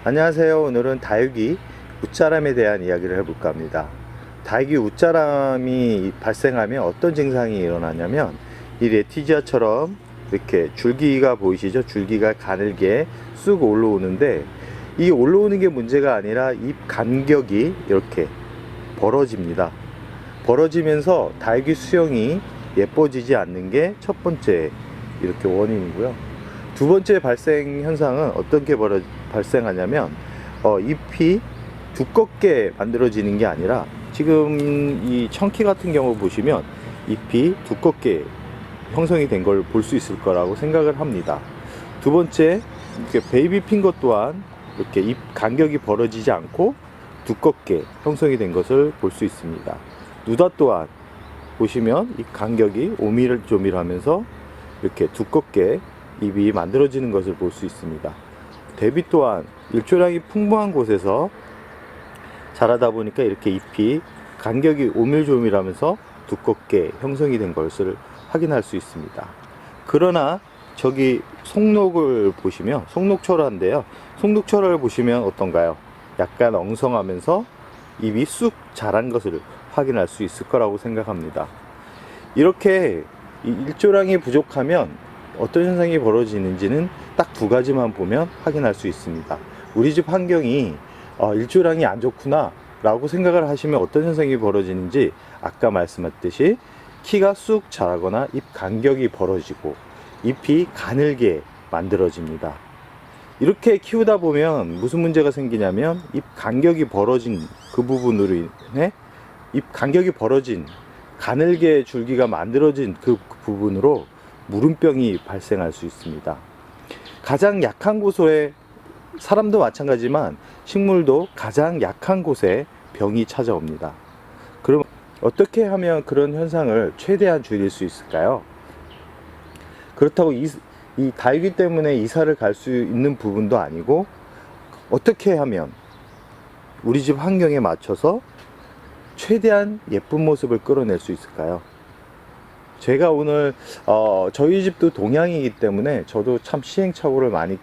안녕하세요. 오늘은 다육이 웃자람에 대한 이야기를 해볼까 합니다. 다육이 웃자람이 발생하면 어떤 증상이 일어나냐면, 이 레티지아처럼 이렇게 줄기가 보이시죠? 줄기가 가늘게 쑥 올라오는데, 이 올라오는 게 문제가 아니라 잎 간격이 이렇게 벌어집니다. 벌어지면서 다육이 수영이 예뻐지지 않는 게 첫 번째 이렇게 원인이고요. 두 번째 발생 현상은 어떻게 발생하냐면, 잎이 두껍게 만들어지는 게 아니라, 지금 이 청키 같은 경우 보시면 잎이 두껍게 형성이 된 걸 볼 수 있을 거라고 생각을 합니다. 두 번째, 이렇게 베이비 핑거 또한 이렇게 잎 간격이 벌어지지 않고 두껍게 형성이 된 것을 볼 수 있습니다. 누다 또한 보시면 이 간격이 오밀조밀하면서 이렇게 두껍게 잎이 만들어지는 것을 볼 수 있습니다. 대비 또한 일조량이 풍부한 곳에서 자라다 보니까 이렇게 잎이 간격이 오밀조밀하면서 두껍게 형성이 된 것을 확인할 수 있습니다. 그러나 저기 송록을 보시면, 송록철화인데요, 송록철화를 보시면 어떤가요? 약간 엉성하면서 잎이 쑥 자란 것을 확인할 수 있을 거라고 생각합니다. 이렇게 일조량이 부족하면 어떤 현상이 벌어지는지는 딱 두 가지만 보면 확인할 수 있습니다. 우리 집 환경이 일조량이 안 좋구나 라고 생각을 하시면 어떤 현상이 벌어지는지, 아까 말씀했듯이 키가 쑥 자라거나 잎 간격이 벌어지고 잎이 가늘게 만들어집니다. 이렇게 키우다 보면 무슨 문제가 생기냐면, 잎 간격이 벌어진 그 부분으로 인해 잎 간격이 벌어진 가늘게 줄기가 만들어진 그 부분으로 무름병이 발생할 수 있습니다. 가장 약한 곳에, 사람도 마찬가지지만 식물도 가장 약한 곳에 병이 찾아옵니다. 그럼 어떻게 하면 그런 현상을 최대한 줄일 수 있을까요? 그렇다고 이 다육이 때문에 이사를 갈 수 있는 부분도 아니고, 어떻게 하면 우리 집 환경에 맞춰서 최대한 예쁜 모습을 끌어낼 수 있을까요? 제가 오늘 저희 집도 동양이기 때문에 저도 참 시행착오를 많이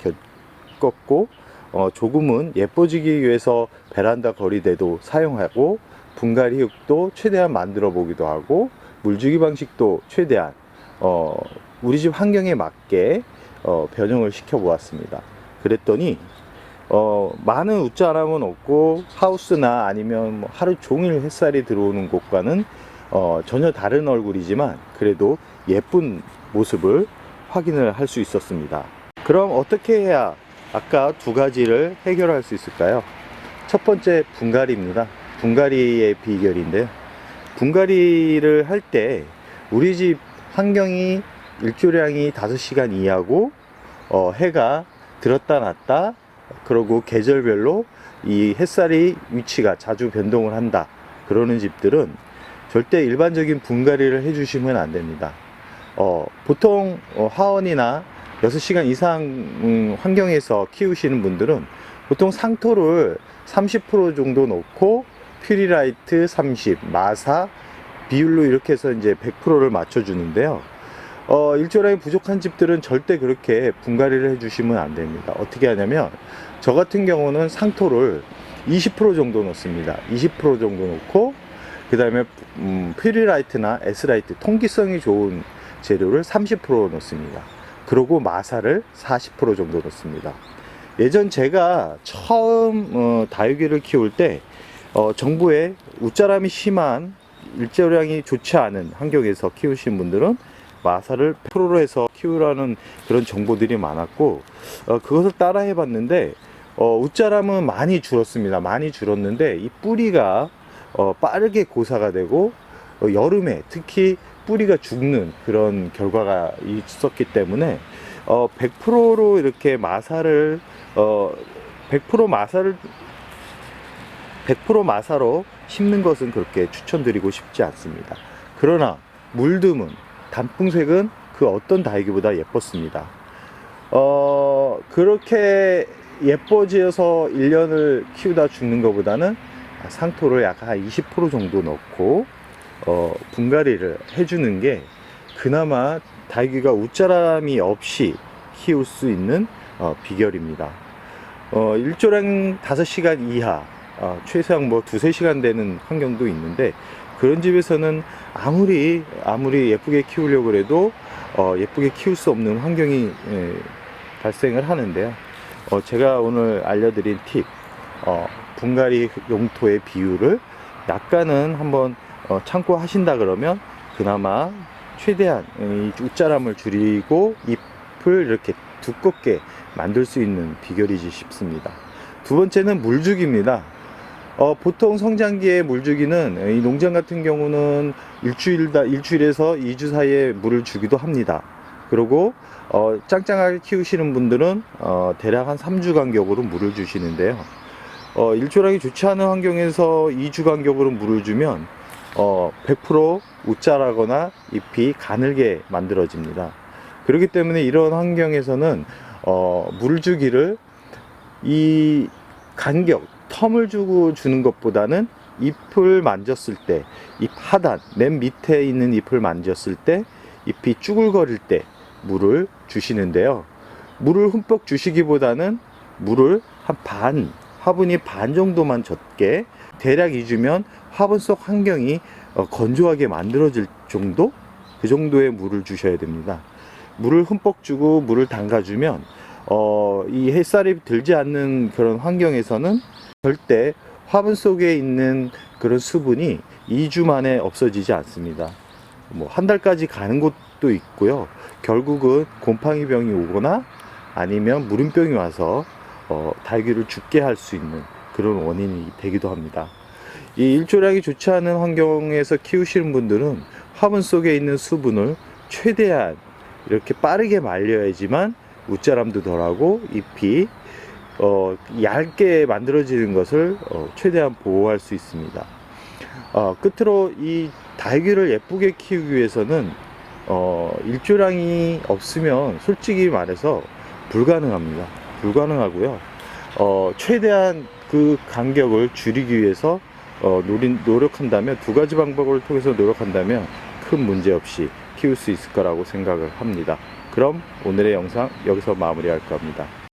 겪었고, 조금은 예뻐지기 위해서 베란다 거리대도 사용하고, 분갈이 흙도 최대한 만들어 보기도 하고, 물주기 방식도 최대한 우리 집 환경에 맞게 변형을 시켜 보았습니다. 그랬더니 많은 웃자람은 없고, 하우스나 아니면 뭐 하루 종일 햇살이 들어오는 곳과는 전혀 다른 얼굴이지만 그래도 예쁜 모습을 확인을 할 수 있었습니다. 그럼 어떻게 해야 아까 두 가지를 해결할 수 있을까요? 첫 번째, 분갈이입니다. 분갈이의 비결인데요, 분갈이를 할 때 우리 집 환경이 일조량이 5시간 이하고 해가 들었다 놨다, 그리고 계절별로 이 햇살이 위치가 자주 변동을 한다, 그러는 집들은 절대 일반적인 분갈이를 해주시면 안 됩니다. 보통 화원이나 6시간 이상 환경에서 키우시는 분들은 보통 상토를 30% 정도 넣고 퓨리라이트 30, 마사 비율로 이렇게 해서 이제 100%를 맞춰주는데요. 일조량이 부족한 집들은 절대 그렇게 분갈이를 해주시면 안 됩니다. 어떻게 하냐면, 저 같은 경우는 상토를 20% 정도 넣습니다. 20% 정도 넣고, 그 다음에 퓨리라이트나 S라이트, 통기성이 좋은 재료를 30% 넣습니다. 그리고 마사를 40% 정도 넣습니다. 예전 제가 처음 다육이를 키울 때 정부에 웃자람이 심한 일조량이 좋지 않은 환경에서 키우신 분들은 마사를 100%로 해서 키우라는 그런 정보들이 많았고, 그것을 따라 해봤는데 웃자람은 많이 줄었습니다. 많이 줄었는데 이 뿌리가 빠르게 고사가 되고, 여름에 특히 뿌리가 죽는 그런 결과가 있었기 때문에 100%로 이렇게 마사를 100% 마사로 심는 것은 그렇게 추천드리고 싶지 않습니다. 그러나 물드문 단풍색은 그 어떤 다육이보다 예뻤습니다. 그렇게 예뻐져서 1년을 키우다 죽는 것보다는 상토를 약 한 20% 정도 넣고 분갈이를 해주는 게 그나마 다육이가 웃자람이 없이 키울 수 있는 비결입니다. 일조량 5시간 이하, 최소한 뭐 2-3시간 되는 환경도 있는데, 그런 집에서는 아무리 예쁘게 키우려고 해도 예쁘게 키울 수 없는 환경이 발생을 하는데요. 제가 오늘 알려드린 팁, 분갈이 용토의 비율을 약간은 한번 참고하신다 그러면 그나마 최대한 이 웃자람을 줄이고 잎을 이렇게 두껍게 만들 수 있는 비결이지 싶습니다. 두 번째는 물주기입니다. 보통 성장기에 물주기는 이 농장 같은 경우는 일주일에서 2주 사이에 물을 주기도 합니다. 그리고 짱짱하게 키우시는 분들은 대략 한 3주 간격으로 물을 주시는데요. 일조량이 좋지 않은 환경에서 2주 간격으로 물을 주면 100% 웃자라거나 잎이 가늘게 만들어집니다. 그렇기 때문에 이런 환경에서는 물 주기를 이 간격, 텀을 주고 주는 것보다는 잎을 만졌을 때, 잎 하단, 맨 밑에 있는 잎을 만졌을 때 잎이 쭈글거릴 때 물을 주시는데요. 물을 흠뻑 주시기보다는 물을 한 반, 화분이 반 정도만 젖게, 대략 2주면 화분 속 환경이 건조하게 만들어질 정도? 그 정도의 물을 주셔야 됩니다. 물을 흠뻑 주고 물을 담가주면 이 햇살이 들지 않는 그런 환경에서는 절대 화분 속에 있는 그런 수분이 2주 만에 없어지지 않습니다. 뭐 한 달까지 가는 곳도 있고요. 결국은 곰팡이병이 오거나 아니면 무름병이 와서 달걀을 죽게 할 수 있는 그런 원인이 되기도 합니다. 이 일조량이 좋지 않은 환경에서 키우시는 분들은 화분 속에 있는 수분을 최대한 이렇게 빠르게 말려야지만 웃자람도 덜하고 잎이 얇게 만들어지는 것을 최대한 보호할 수 있습니다. 끝으로 이 달걀을 예쁘게 키우기 위해서는 일조량이 없으면 솔직히 말해서 불가능합니다. 불가능하고요. 최대한 그 간격을 줄이기 위해서 노력한다면, 두 가지 방법을 통해서 노력한다면 큰 문제 없이 키울 수 있을 거라고 생각을 합니다. 그럼 오늘의 영상 여기서 마무리할까 합니다.